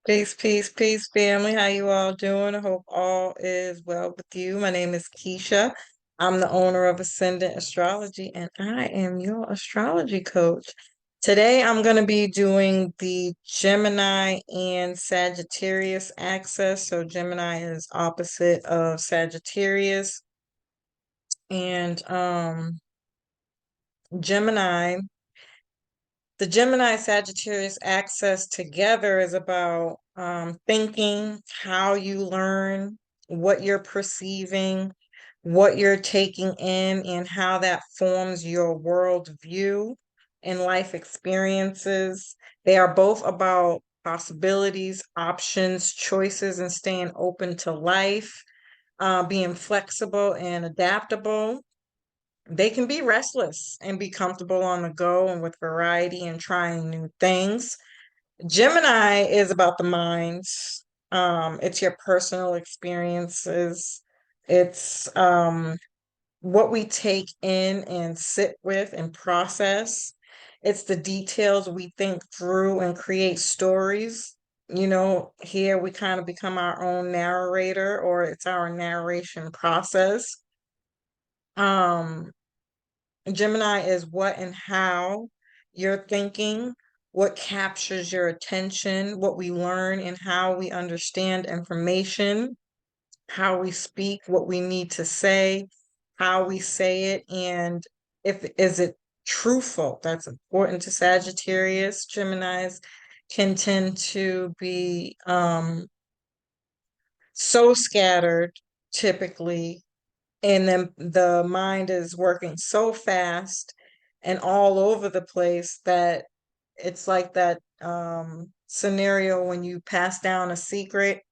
Peace, peace, peace, family. How you all doing? I hope all is well with you. My name is Keisha. I'm the owner of Ascendant Astrology, and I am your astrology coach. Today, I'm going to be doing the Gemini and Sagittarius axis. So, Gemini is opposite of Sagittarius, and Gemini. The Gemini Sagittarius axis together is about thinking, how you learn, what you're perceiving, what you're taking in, and how that forms your worldview and life experiences. They are both about possibilities, options, choices, and staying open to life, being flexible and adaptable. They can be restless and be comfortable on the go and with variety and trying new things. Gemini is about the minds. It's your personal experiences. It's what we take in and sit with and process. It's the details we think through and create stories. Here we kind of become our own narrator, or it's our narration process. Um, Gemini is what and how you're thinking, what captures your attention, what we learn, and how we understand information, how we speak, what we need to say, how we say it, and if is it truthful. That's important to Sagittarius. Geminis can tend to be so scattered typically, and then the mind is working so fast and all over the place that it's like that scenario when you pass down a secret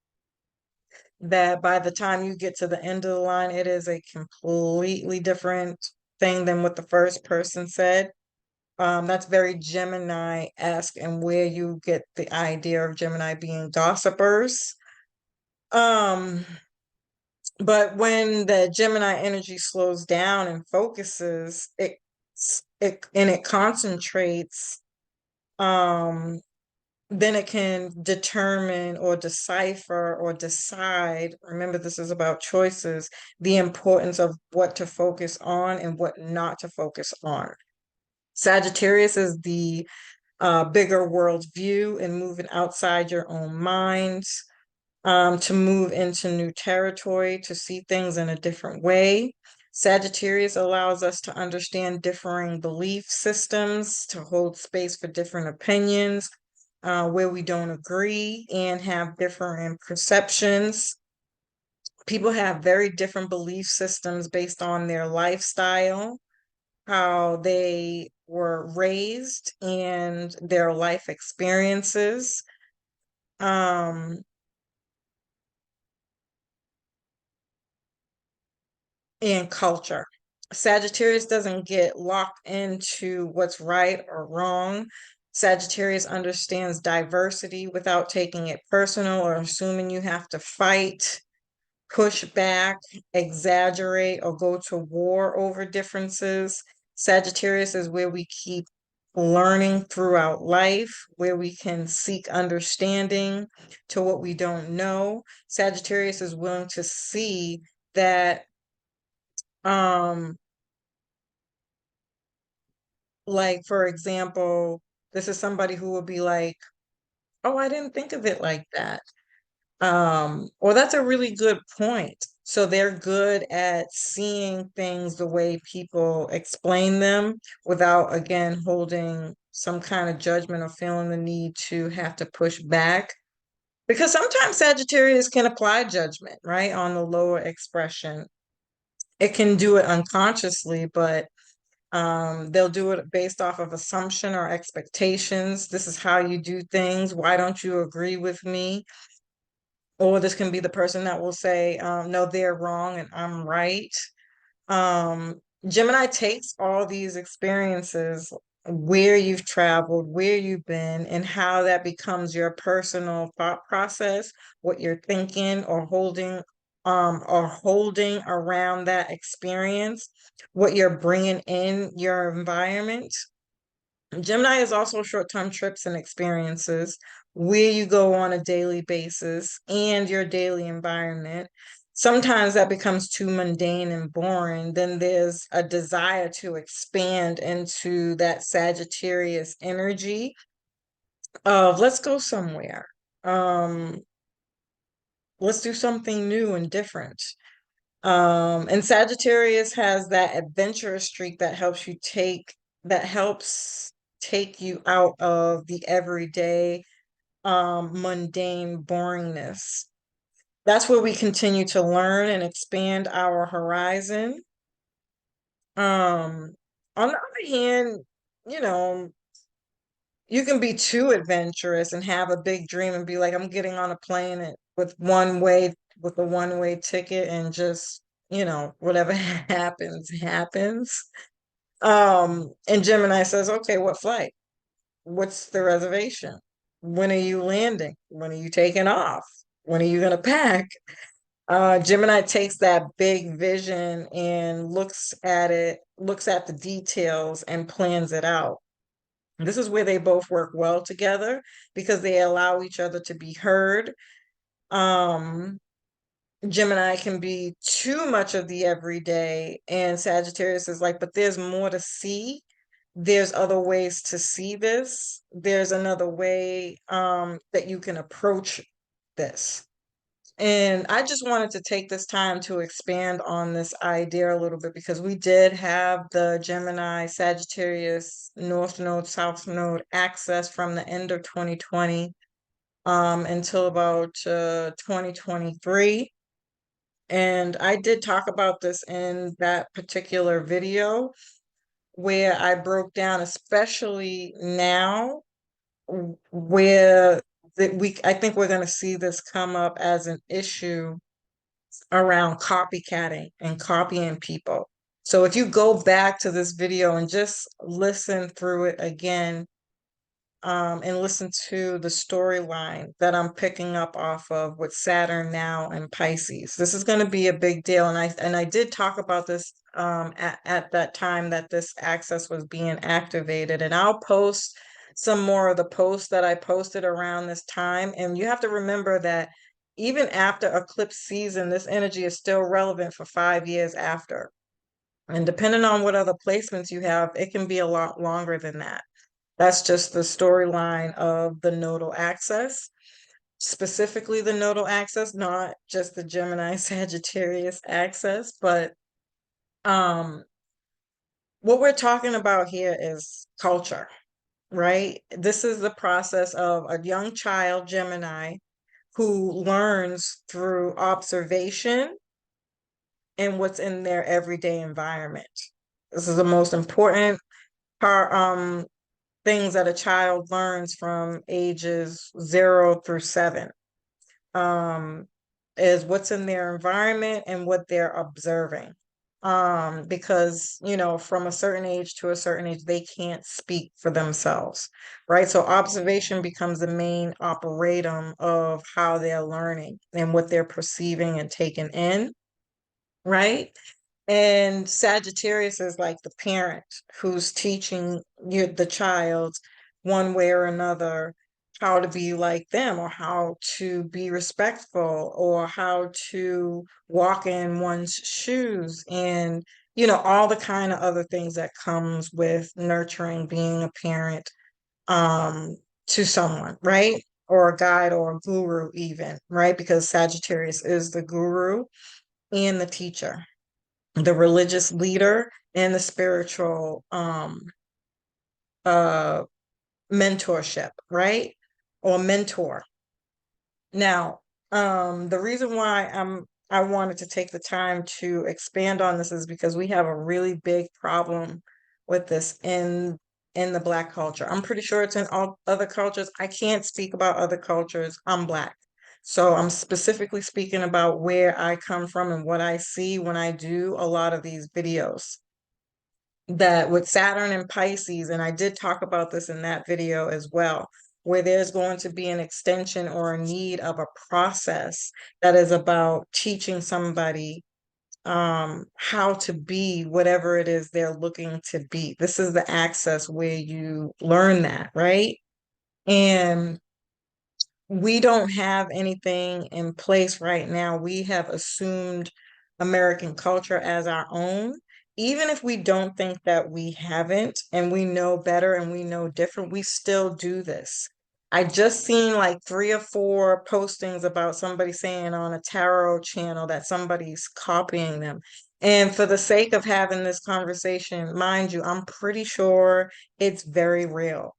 that by the time you get to the end of the line, it is a completely different thing than what the first person said. That's very Gemini-esque, and where you get the idea of Gemini being gossipers. Um, But when the Gemini energy slows down and focuses, it concentrates, um, then it can determine or decipher or decide. Remember, this is about choices, the importance of what to focus on and what not to focus on. Sagittarius is the bigger world view and moving outside your own mind, to move into new territory, to see things in a different way. Sagittarius allows us to understand differing belief systems, to hold space for different opinions, where we don't agree and have different perceptions. People have very different belief systems based on their lifestyle, how they were raised, and their life experiences. Um, and culture. Sagittarius doesn't get locked into what's right or wrong. Sagittarius understands diversity without taking it personal or assuming you have to fight, push back, exaggerate, or go to war over differences. Sagittarius is where we keep learning throughout life, where we can seek understanding to what we don't know. Sagittarius is willing to see that um like, for example, this is somebody who will be like, oh, I didn't think of it like that. Or that's a really good point. So they're good at seeing things the way people explain them without, again, holding some kind of judgment or feeling the need to have to push back. Because sometimes Sagittarius can apply judgment, right, on the lower expression. It can do it unconsciously, but they'll do it based off of assumption or expectations. This is how you do things. Why don't you agree with me? Or this can be the person that will say, no, they're wrong and I'm right. Um, Gemini takes all these experiences, where you've traveled, where you've been, and how that becomes your personal thought process, what you're thinking or holding around that experience, what you're bringing in your environment. Gemini is also short-term trips and experiences where you go on a daily basis and your daily environment. Sometimes that becomes too mundane and boring. Then there's a desire to expand into that Sagittarius energy of let's go somewhere. Um, let's do something new and different. And Sagittarius has that adventurous streak that helps take you out of the everyday, mundane boringness. That's where we continue to learn and expand our horizon. Um, on the other hand, you know, you can be too adventurous and have a big dream and be like, I'm getting on a plane with a one-way ticket and just, whatever happens, happens. And Gemini says, okay, what flight? What's the reservation? When are you landing? When are you taking off? When are you gonna pack? Gemini takes that big vision and looks at the details and plans it out. This is where they both work well together because they allow each other to be heard. Um, Gemini can be too much of the everyday, and Sagittarius is like, but there's more to see. There's other ways to see this. There's another way that you can approach this. And I just wanted to take this time to expand on this idea a little bit because we did have the Gemini Sagittarius North Node, South Node access from the end of 2020 until about 2023. And I did talk about this in that particular video where I broke down, especially now, where I think we're going to see this come up as an issue around copycatting and copying people. So if you go back to this video and just listen through it again, and listen to the storyline that I'm picking up off of with Saturn now and Pisces. This is going to be a big deal, and I did talk about this at that time that this access was being activated, and I'll post some more of the posts that I posted around this time. And you have to remember that even after eclipse season, this energy is still relevant for 5 years after. And depending on what other placements you have, it can be a lot longer than that. That's just the storyline of the nodal axis, specifically the nodal axis, not just the Gemini Sagittarius axis. But um, what we're talking about here is culture, right? This is the process of a young child, Gemini, who learns through observation and what's in their everyday environment. This is the most important part, things that a child learns from ages 0 through 7, um, is what's in their environment and what they're observing. Because, from a certain age to a certain age, they can't speak for themselves, right? So observation becomes the main operatum of how they're learning and what they're perceiving and taking in, right? And Sagittarius is like the parent who's teaching the child one way or another how to be like them, or how to be respectful, or how to walk in one's shoes, and all the kind of other things that comes with nurturing, being a parent um to someone, right? Or a guide or a guru even, right? Because Sagittarius is the guru and the teacher, the religious leader, and the spiritual uh mentorship, right? Or mentor. Now, the reason why I wanted to take the time to expand on this is because we have a really big problem with this in the Black culture. I'm pretty sure it's in all other cultures. I can't speak about other cultures. I'm Black. So I'm specifically speaking about where I come from and what I see when I do a lot of these videos. That with Saturn and Pisces, and I did talk about this in that video as well, where there's going to be an extension or a need of a process that is about teaching somebody how to be whatever it is they're looking to be. This is the access where you learn that, right? And we don't have anything in place right now. We have assumed American culture as our own. Even if we don't think that we haven't and we know better and we know different, we still do this. I just seen like 3 or 4 postings about somebody saying on a tarot channel that somebody's copying them. And for the sake of having this conversation, mind you, I'm pretty sure it's very real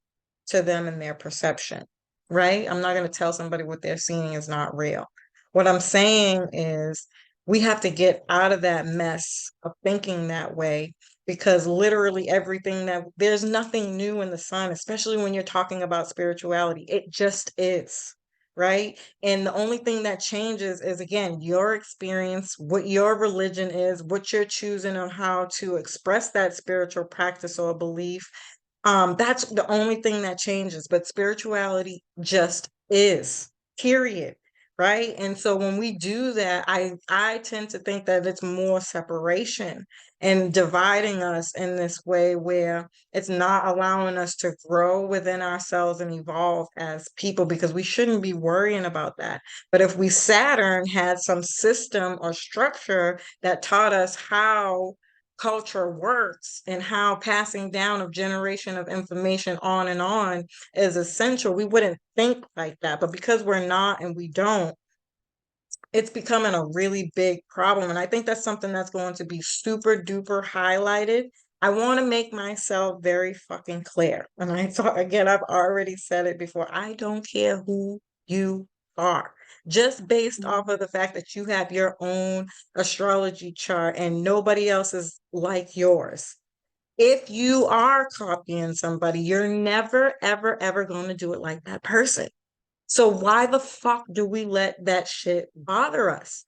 to them and their perception, right? I'm not going to tell somebody what they're seeing is not real. What I'm saying is we have to get out of that mess of thinking that way, because literally everything that there's nothing new in the sun, especially when you're talking about spirituality. It just is, right? And the only thing that changes is, again, your experience, what your religion is, what you're choosing on how to express that spiritual practice or belief. That's the only thing that changes, but spirituality just is, period. Right. And so when we do that, I tend to think that it's more separation and dividing us in this way where it's not allowing us to grow within ourselves and evolve as people, because we shouldn't be worrying about that. But if we Saturn had some system or structure that taught us how culture works and how passing down of generation of information on and on is essential, we wouldn't think like that. But because we're not and we don't, it's becoming a really big problem. And I think that's something that's going to be super duper highlighted. I want to make myself very fucking clear. And I thought, again, I've already said it before. I don't care who you are. Just based off of the fact that you have your own astrology chart and nobody else is like yours. If you are copying somebody, you're never, ever, ever going to do it like that person. So why the fuck do we let that shit bother us?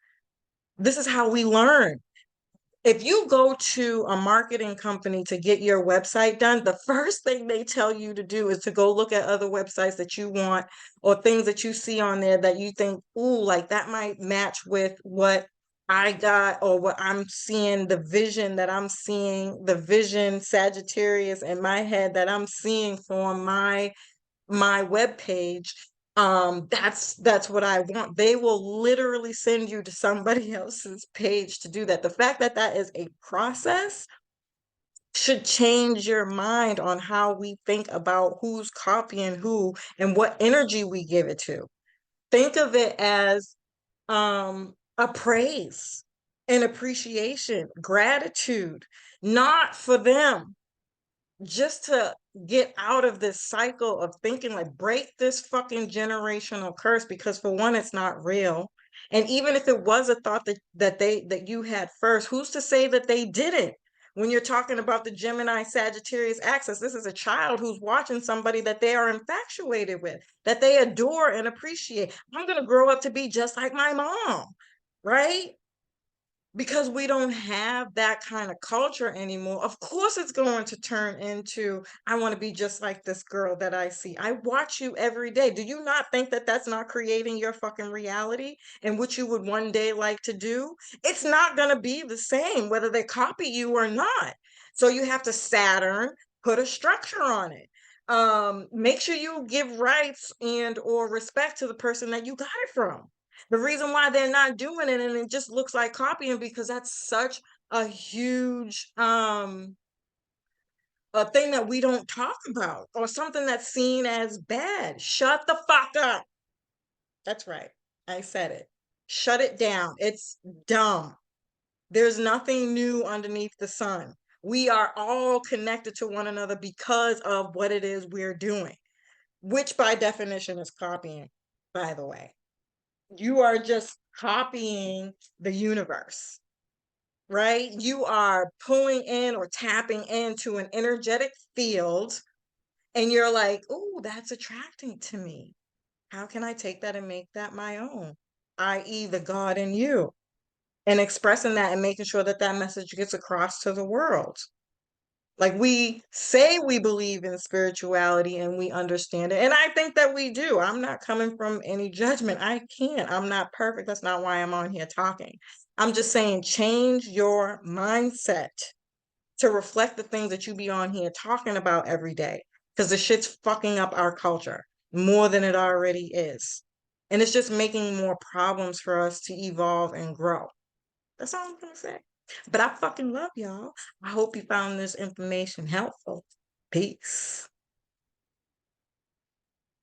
This is how we learn. If you go to a marketing company to get your website done, the first thing they tell you to do is to go look at other websites that you want or things that you see on there that you think, ooh, like that might match with what I got or what I'm seeing, the vision that I'm seeing, the vision Sagittarius in my head that I'm seeing for my web page. That's what I want. They will literally send you to somebody else's page to do that. The fact that that is a process should change your mind on how we think about who's copying who and what energy we give it to. Think of it as a praise, an appreciation, gratitude, not for them, just to get out of this cycle of thinking, like, break this fucking generational curse, because for one, it's not real. And even if it was a thought that you had first, who's to say that they didn't? When you're talking about the Gemini Sagittarius axis, this is a child who's watching somebody that they are infatuated with, that they adore and appreciate. I'm going to grow up to be just like my mom, right? Because we don't have that kind of culture anymore. Of course, it's going to turn into, I want to be just like this girl that I see. I watch you every day. Do you not think that that's not creating your fucking reality and what you would one day like to do? It's not going to be the same, whether they copy you or not. So you have to Saturn, put a structure on it. Make sure you give rights and or respect to the person that you got it from. The reason why they're not doing it and it just looks like copying, because that's such a huge a thing that we don't talk about, or something that's seen as bad. Shut the fuck up. That's right. I said it. Shut it down. It's dumb. There's nothing new underneath the sun. We are all connected to one another because of what it is we're doing, which by definition is copying, by the way. You are just copying the universe, right? You are pulling in or tapping into an energetic field, and you're like, oh, that's attracting to me. How can I take that and make that my own? I.e., the God in you, and expressing that and making sure that that message gets across to the world. Like we say we believe in spirituality and we understand it. And I think that we do. I'm not coming from any judgment. I can't. I'm not perfect. That's not why I'm on here talking. I'm just saying change your mindset to reflect the things that you be on here talking about every day. Because the shit's fucking up our culture more than it already is. And it's just making more problems for us to evolve and grow. That's all I'm gonna say. But I fucking love y'all. I hope you found this information helpful. Peace.